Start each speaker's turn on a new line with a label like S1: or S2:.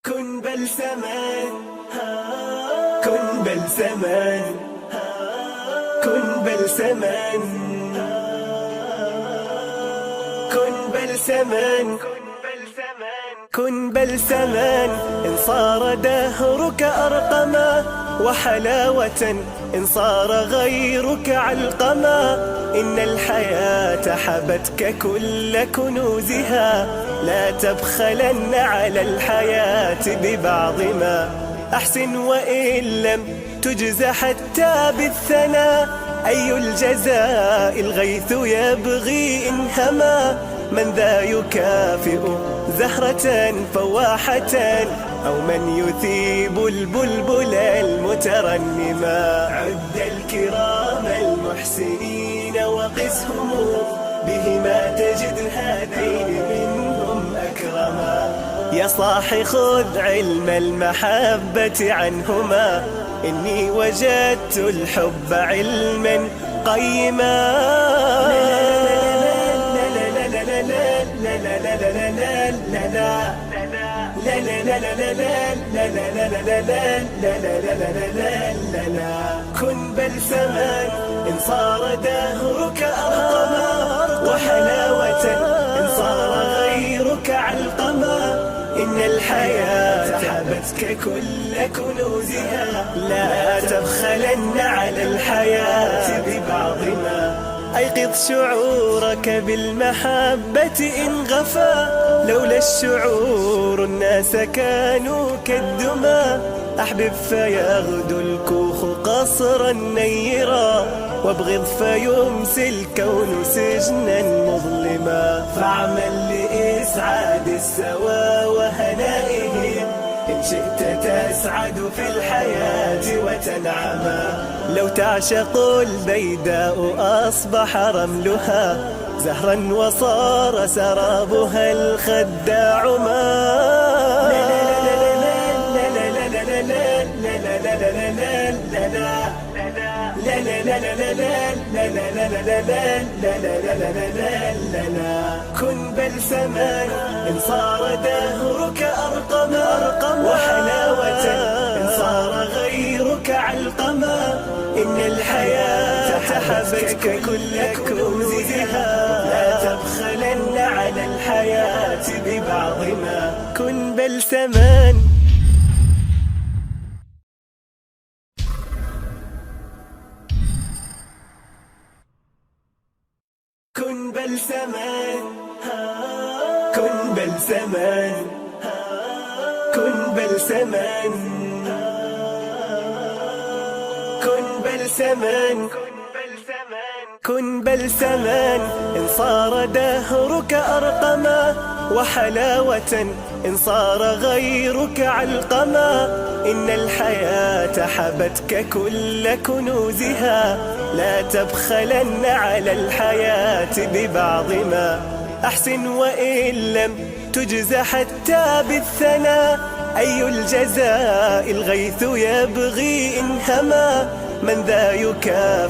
S1: كن بلسما، كن بلسما، كن بلسما، كن بلسما، كن بلسما. إن صار دهرك أرقما وحلاوة، إن صار غيرك علقما. إن الحياة حبتك كل كنوزها، لا تبخلن على الحياة ببعض ما. أحسن وإن لم تجز حتى بالثناء، أي الجزاء الغيث يبغي إن هما. من ذا يكافئ زهرة فواحة، أو من يثيب البلبل المترنما. عد الكرام المحسنين وقسهم، بهما تجد هذين منهم أكرما. يا صاح خذ علم المحبة عنهما، إني وجدت الحب علما قيما. كن بلسما، إن صار دهرك أرقما وحلاوة، إن صار غيرك علقما. إن الحياة حبتك كل كنوزها، لا تبخلن على الحياة ببعض ما. أيقظ شعورك بالمحبة إن غفا، لولا الشعور الناس كانوا كالدما. أحبب فيغدو الكوخ قصرا نيرا، وابغض فيمسي الكون سجنا مظلما. فاعمل لإسعاد السوى وهنائه، إن شئت تسعد في الحياة وتنعما. لو تعشق البيداء أصبح رملها زهرا، وصار سرابها الخداع ما. كن بلسما، إن صار دهرك أرقما وحلاوة، إن صار غيرك علقما. إن الحياة حبتك كل كنوزها، لا تبخلن على الحياة ببعض ما. كن بلسما. كن بلسما، كن بلسما، كن بلسما، كن بلسما، كن بلسما. إن صار دهرك أرقما وحلاوة، إن صار غيرك علقما. إن الحياة حبتك كل كنوزها، لا تبخلن على الحياة ببعض ما. أحسن وإن لم تجز حتى بالثناء، أي الجزاء الغيث يبغي إن هما. من ذا يكافئ